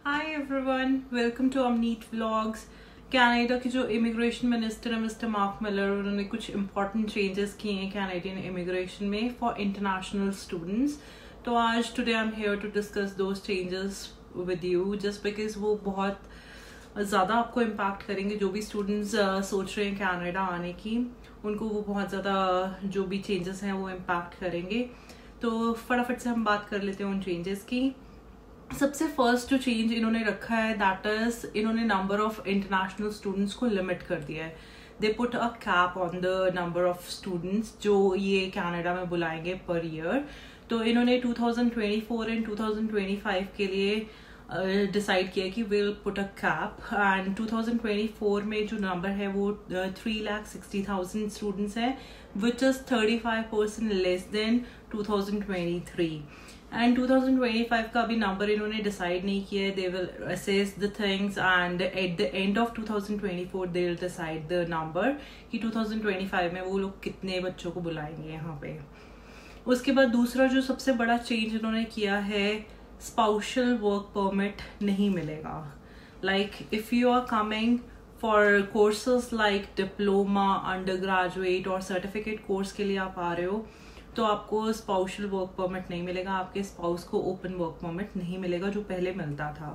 Hi everyone, welcome to Amneet vlogs. Canada के जो immigration minister है मिस्टर मार्क मिलर, उन्होंने कुछ इम्पॉर्टेंट चेंजेस किए हैं कैनेडियन इमिग्रेशन में फॉर इंटरनेशनल स्टूडेंट्स। तो आज today I am here to discuss those changes with you, just because वो बहुत ज़्यादा आपको इम्पैक्ट करेंगे। जो भी स्टूडेंट्स सोच रहे हैं कनाडा आने की, उनको वो बहुत ज़्यादा जो भी चेंजेस हैं वो इम्पैक्ट करेंगे। तो फटाफट से हम बात कर लेते हैं उन चेंजेस की। सबसे फर्स्ट जो चेंज इन्होंने रखा है दैट इज इन्होंने नंबर ऑफ इंटरनेशनल स्टूडेंट्स को लिमिट कर दिया है। They put a cap on the number of students जो ये कनाडा में बुलाएंगे पर ईयर। तो इन्होंने 2024 एंड 2025 के लिए डिसाइड किया कि will put a cap, and 2024 में जो नंबर है वो 3,60,000 स्टूडेंट्स है, which is 35% less than 2023। And 2025 का अभी नंबर इन्होंने डिसाइड नहीं किया है। They will assess the things and at the end of 2024 they will decide the number कि 2025 में वो लोग कितने बच्चों को बुलाएंगे यहाँ पे। उसके बाद दूसरा जो सबसे बड़ा चेंज इन्होंने किया है, स्पाउशल वर्क परमिट नहीं मिलेगा। Like if you are coming for courses like diploma, undergraduate और सर्टिफिकेट कोर्स के लिए आप आ रहे हो, तो आपको स्पाउशल वर्क परमिट नहीं मिलेगा। आपके स्पाउस को ओपन वर्क परमिट नहीं मिलेगा जो पहले मिलता था।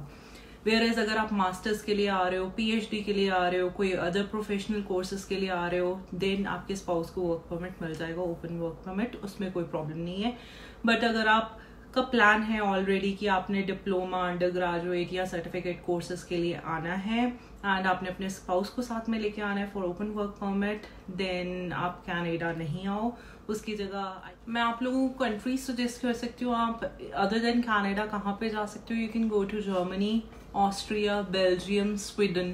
वेयर एज अगर आप मास्टर्स के लिए आ रहे हो, पीएचडी के लिए आ रहे हो, कोई अदर प्रोफेशनल कोर्सेज के लिए आ रहे हो, देन आपके स्पाउस को वर्क परमिट मिल जाएगा, ओपन वर्क परमिट, उसमें कोई प्रॉब्लम नहीं है। बट अगर आपका प्लान है ऑलरेडी कि आपने डिप्लोमा, अंडर ग्रेजुएट या सर्टिफिकेट कोर्सेज के लिए आना है एंड आपने अपने स्पाउस को साथ में लेके आना है for open work permit, then आप कनाडा नहीं आओ। उसकी जगह मैं आप लोगों को कंट्री सजेस्ट कर सकती हूँ। आप अदर देन कनाडा कहाँ पे जा सकते हो? You can go to Germany, Austria, Belgium, Sweden.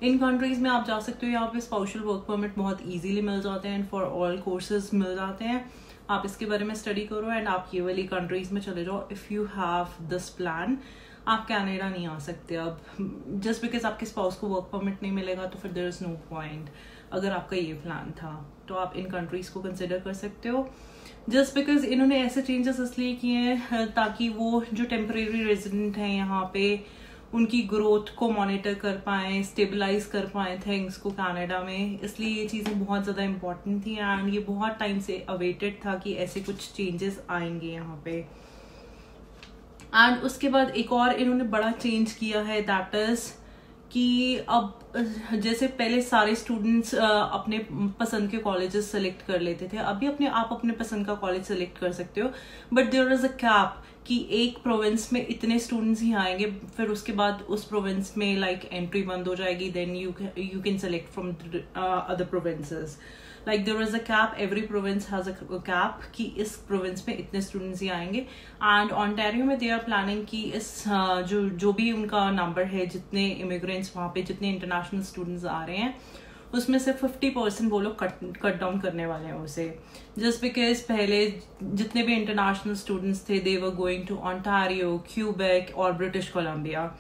इन कंट्रीज में आप जा सकते हो। यहाँ पे स्पाउशल वर्क परमिट बहुत इजीली मिल जाते हैं, फॉर ऑल कोर्सेज मिल जाते हैं। आप इसके बारे में स्टडी करो एंड आप ये वाली कंट्रीज में चले जाओ। If you have this plan, आप कनाडा नहीं आ सकते अब, जस्ट बिकॉज आपके स्पाउस को वर्क परमिट नहीं मिलेगा, तो फिर देयर इज नो पॉइंट। अगर आपका ये प्लान था तो आप इन कंट्रीज को कंसिडर कर सकते हो। जस्ट बिकॉज इन्होंने ऐसे चेंजेस इसलिए किए हैं ताकि वो जो टेम्परेरी रेजिडेंट हैं यहाँ पे, उनकी ग्रोथ को मॉनिटर कर पाएँ, स्टेबलाइज कर पाएँ थिंग्स को कनाडा में। इसलिए ये चीज़ें बहुत ज़्यादा इंपॉर्टेंट थी एंड ये बहुत टाइम से अवेटेड था कि ऐसे कुछ चेंजेस आएंगे यहाँ पे। एंड उसके बाद एक और इन्होंने बड़ा चेंज किया है, दैट इज कि अब जैसे पहले सारे स्टूडेंट्स अपने पसंद के कॉलेजेस सेलेक्ट कर लेते थे, अभी आप अपने पसंद का कॉलेज सेलेक्ट कर सकते हो, but there is a cap कि एक प्रोविंस में इतने स्टूडेंट्स ही आएंगे, फिर उसके बाद उस प्रोविंस में लाइक एंट्री बंद हो जाएगी, then you can select from other provinces. Like there is a cap, every province has a cap कि इस प्रोविंस में इतने स्टूडेंट्स ही आएंगे। एंड ऑन्टारियो में दे आर प्लानिंग कि इस जो भी उनका नंबर है, जितने इमिग्रेंट्स वहाँ पे, जितने इंटरनेशनल स्टूडेंट्स आ रहे हैं, उसमें से 50% वो लोग कट डाउन करने वाले हैं उसे। जस्ट बिकॉज पहले जितने भी इंटरनेशनल स्टूडेंट्स थे, they were going to Ontario, Quebec और ब्रिटिश कोलंबिया,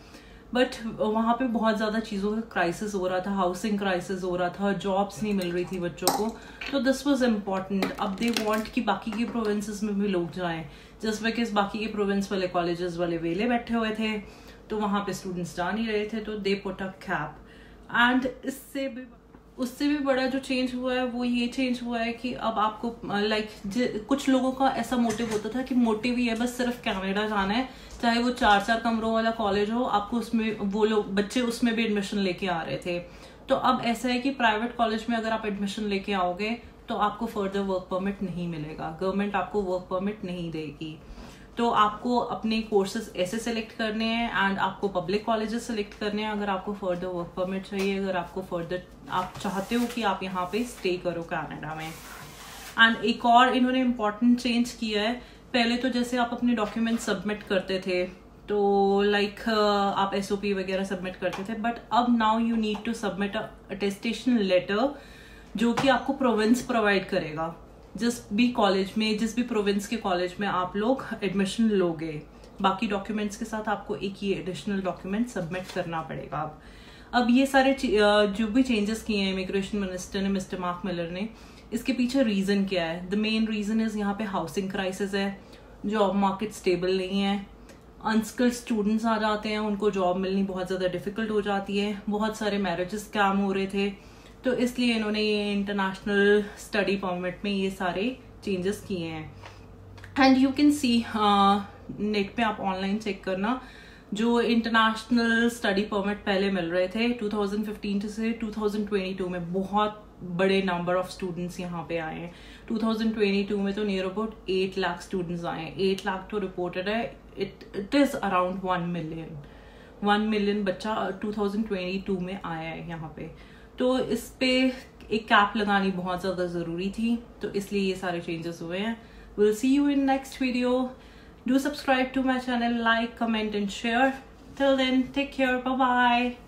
बट वहाँ पे बहुत ज़्यादा चीज़ों का क्राइसिस हो रहा था, हाउसिंग क्राइसिस हो रहा था, जॉब्स नहीं मिल रही थी बच्चों को, तो दिस वाज इम्पॉर्टेंट। अब दे वांट कि बाकी के प्रोविंसेस में भी लोग जाएं, जस्ट बिकॉज बाकी के प्रोविंस वाले कॉलेजेस वाले वेले बैठे हुए थे, तो वहाँ पे स्टूडेंट्स जा नहीं रहे थे, तो they put a cap. And उससे भी बड़ा जो चेंज हुआ है वो ये चेंज हुआ है कि अब आपको कुछ लोगों का ऐसा मोटिव होता था कि मोटिव ही है बस सिर्फ कनाडा जाना है, चाहे वो 4 कमरों वाला कॉलेज हो, आपको उसमें वो लोग बच्चे उसमें भी एडमिशन लेके आ रहे थे। तो अब ऐसा है कि प्राइवेट कॉलेज में अगर आप एडमिशन लेके आओगे तो आपको फर्दर वर्क परमिट नहीं मिलेगा, गवर्नमेंट आपको वर्क परमिट नहीं देगी। तो आपको अपने कोर्सेज ऐसे सेलेक्ट करने हैं एंड आपको पब्लिक कॉलेजेस सेलेक्ट करने हैं अगर आपको फर्दर वर्क परमिट चाहिए, अगर आपको फर्दर आप चाहते हो कि आप यहाँ पे स्टे करो कनाडा में। एंड एक और इन्होंने इम्पॉर्टेंट चेंज किया है, पहले तो जैसे आप अपने डॉक्यूमेंट सबमिट करते थे तो लाइक आप SOP वगैरह सबमिट करते थे, बट अब now you need to submit a attestation letter जो कि आपको प्रोविंस प्रोवाइड करेगा। जिस भी कॉलेज में, जिस भी प्रोविंस के कॉलेज में आप लोग एडमिशन लोगे, बाकी डॉक्यूमेंट्स के साथ आपको एक ही एडिशनल डॉक्यूमेंट सबमिट करना पड़ेगा। अब ये सारे जो भी चेंजेस किए हैं इमिग्रेशन मिनिस्टर ने, मिस्टर मार्क मिलर ने, इसके पीछे रीजन क्या है? द मेन रीजन इज यहाँ पे हाउसिंग क्राइसिस है, जॉब मार्केट स्टेबल नहीं है, अनस्किल्ड स्टूडेंट्स आ जाते हैं, उनको जॉब मिलनी बहुत ज़्यादा डिफ़िकल्ट हो जाती है, बहुत सारे मैरिजेस स्कैम हो रहे थे, तो इसलिए इन्होंने ये इंटरनेशनल स्टडी परमिट में ये सारे चेंजेस किए हैं। And you can see net पे आप ऑनलाइन चेक करना, जो इंटरनेशनल स्टडी परमिट पहले मिल रहे थे 2015 से 2022 में बहुत बड़े नंबर ऑफ स्टूडेंट्स यहाँ पे आए हैं। 2022 में तो नियर अबाउट 8 लाख स्टूडेंट्स आए हैं। 8 लाख तो रिपोर्टेड है, इट इज अराउंड 1 मिलियन बच्चा 2022 में आया है यहाँ पे। तो इस पे एक कैप लगानी बहुत ज़्यादा ज़रूरी थी, तो इसलिए ये सारे चेंजेस हुए हैं। We'll see you in next video. Do subscribe to my channel, like, comment and share. Till then, take care. Bye bye.